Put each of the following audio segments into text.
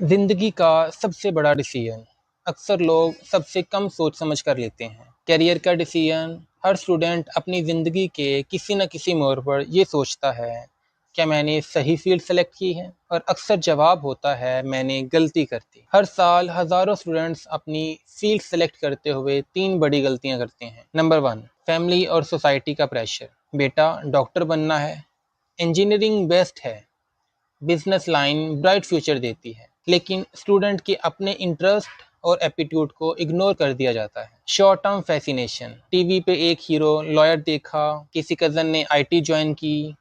जिंदगी का सबसे बड़ा डिसीजन अक्सर लोग सबसे कम सोच समझ कर लेते हैं। करियर का डिसीजन हर स्टूडेंट अपनी ज़िंदगी के किसी न किसी मोड़ पर ये सोचता है, क्या मैंने सही फील्ड सेलेक्ट की है? और अक्सर जवाब होता है, मैंने गलती कर दी। हर साल हज़ारों स्टूडेंट्स अपनी फील्ड सेलेक्ट करते हुए 3 बड़ी गलतियां करते हैं। नंबर 1, फैमिली और सोसाइटी का प्रेशर। बेटा डॉक्टर बनना है, इंजीनियरिंग बेस्ट है, बिजनेस लाइन ब्राइट फ्यूचर देती है। लेकिन स्टूडेंट के अपने इंटरेस्ट और एप्टीट्यूड को इग्नोर कर दिया जाता है। शॉर्ट टर्म फैसिनेशन, टीवी पे एक हीरो लॉयर देखा, किसी कज़न ने आईटी ज्वाइन की,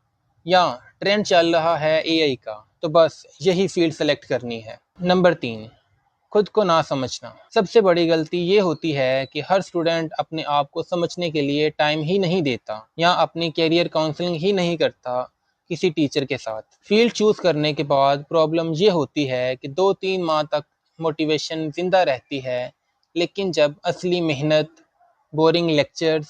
या ट्रेंड चल रहा है एआई का, तो बस यही फील्ड सेलेक्ट करनी है। नंबर 3, खुद को ना समझना। सबसे बड़ी गलती ये होती है कि हर स्टूडेंट अपने आप को समझने के लिए टाइम ही नहीं देता या अपनी कैरियर काउंसलिंग ही नहीं करता किसी टीचर के साथ। फील्ड चूज करने के बाद प्रॉब्लम ये होती है कि 2-3 माह तक मोटिवेशन जिंदा रहती है, लेकिन जब असली मेहनत, बोरिंग लेक्चर्स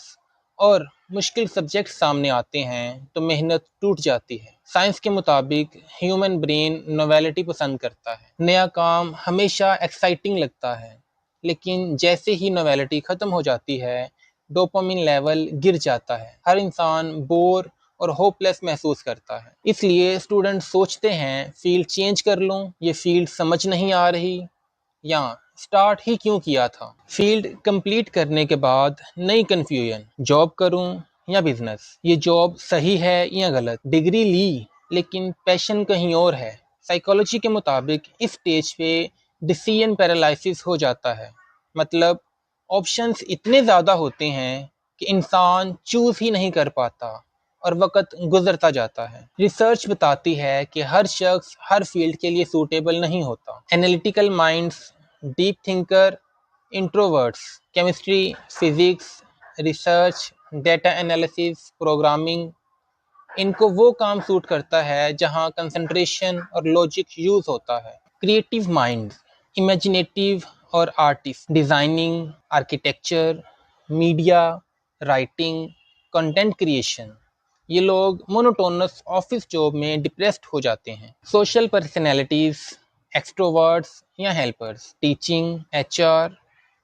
और मुश्किल सब्जेक्ट सामने आते हैं तो मेहनत टूट जाती है। साइंस के मुताबिक ह्यूमन ब्रेन नोवेलिटी पसंद करता है। नया काम हमेशा एक्साइटिंग लगता है, लेकिन जैसे ही नोवेलिटी खत्म हो जाती है डोपामिन लेवल गिर जाता है। हर इंसान बोर और होपलेस महसूस करता है। इसलिए स्टूडेंट सोचते हैं, फील्ड चेंज कर लूं, ये फील्ड समझ नहीं आ रही, या स्टार्ट ही क्यों किया था। फील्ड कंप्लीट करने के बाद नई कन्फ्यूजन, जॉब करूं या बिजनेस, ये जॉब सही है या गलत, डिग्री ली लेकिन पैशन कहीं और है। साइकोलॉजी के मुताबिक इस स्टेज पे डिसीजन पैरालिसिस हो जाता है। मतलब ऑप्शंस इतने ज़्यादा होते हैं कि इंसान चूज ही नहीं कर पाता और वक्त गुजरता जाता है। रिसर्च बताती है कि हर शख्स हर फील्ड के लिए सूटेबल नहीं होता। Analytical minds, deep thinker, introverts, chemistry, physics, research, data analysis, programming, इनको वो काम सूट करता है जहाँ कंसंट्रेशन और लॉजिक यूज होता है। क्रिएटिव माइंड, इमेजिनेटिव और artist, designing, architecture, media, writing, content creation, ये लोग मोनोटोनस ऑफिस जॉब में डिप्रेस्ड हो जाते हैं। सोशल पर्सनैलिटीज, एक्सट्रोवर्ट्स या helpers, teaching, HR,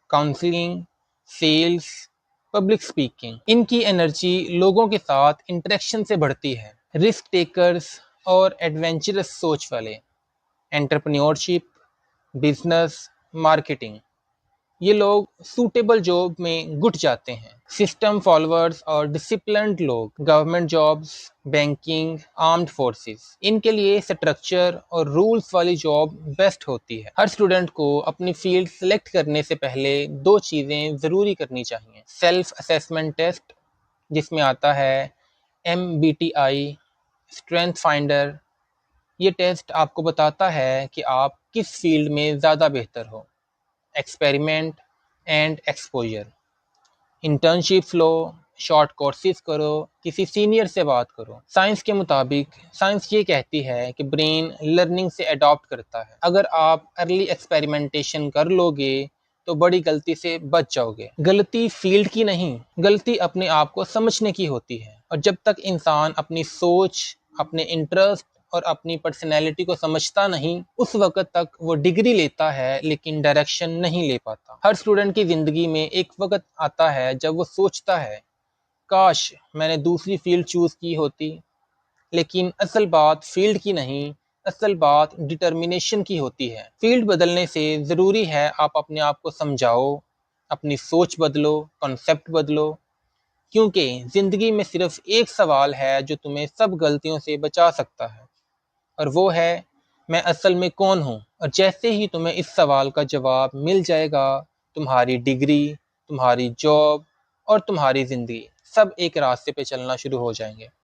counselling, sales, public speaking, इनकी एनर्जी लोगों के साथ इंटरेक्शन से बढ़ती है। रिस्क टेकर्स और एडवेंचरस सोच वाले, एंटरप्रेन्योरशिप, बिजनेस, मार्केटिंग, ये लोग सूटेबल जॉब में घुट जाते हैं। सिस्टम फॉलोअर्स और डिसिप्लिन्ड लोग, government jobs, banking, armed forces, इनके लिए स्ट्रक्चर और रूल्स वाली जॉब बेस्ट होती है। हर स्टूडेंट को अपनी फील्ड सेलेक्ट करने से पहले 2 चीज़ें ज़रूरी करनी चाहिए। सेल्फ असेसमेंट टेस्ट, जिसमें आता है MBTI, स्ट्रेंथ फाइंडर। ये टेस्ट आपको बताता है कि आप किस फील्ड में ज़्यादा बेहतर हो। Experiment and exposure, internships low, short courses करो, किसी सीनियर से बात करो। साइंस के मुताबिक साइंस ये कहती है कि ब्रेन लर्निंग से अडॉप्ट करता है। अगर आप अर्ली एक्सपेरिमेंटेशन कर लोगे तो बड़ी गलती से बच जाओगे। गलती फील्ड की नहीं, गलती अपने आप को समझने की होती है। और जब तक इंसान अपनी सोच, अपने इंटरेस्ट और अपनी पर्सनैलिटी को समझता नहीं, उस वक्त तक वो डिग्री लेता है लेकिन डायरेक्शन नहीं ले पाता। हर स्टूडेंट की ज़िंदगी में एक वक्त आता है जब वो सोचता है, काश मैंने दूसरी फील्ड चूज़ की होती। लेकिन असल बात फील्ड की नहीं, असल बात डिटर्मिनेशन की होती है। फील्ड बदलने से ज़रूरी है आप अपने आप को समझाओ, अपनी सोच बदलो, कॉन्सेप्ट बदलो, क्योंकि ज़िंदगी में सिर्फ एक सवाल है जो तुम्हें सब गलतियों से बचा सकता है, और वो है, मैं असल में कौन हूँ? और जैसे ही तुम्हें इस सवाल का जवाब मिल जाएगा, तुम्हारी डिग्री, तुम्हारी जॉब और तुम्हारी ज़िंदगी सब एक रास्ते पे चलना शुरू हो जाएंगे।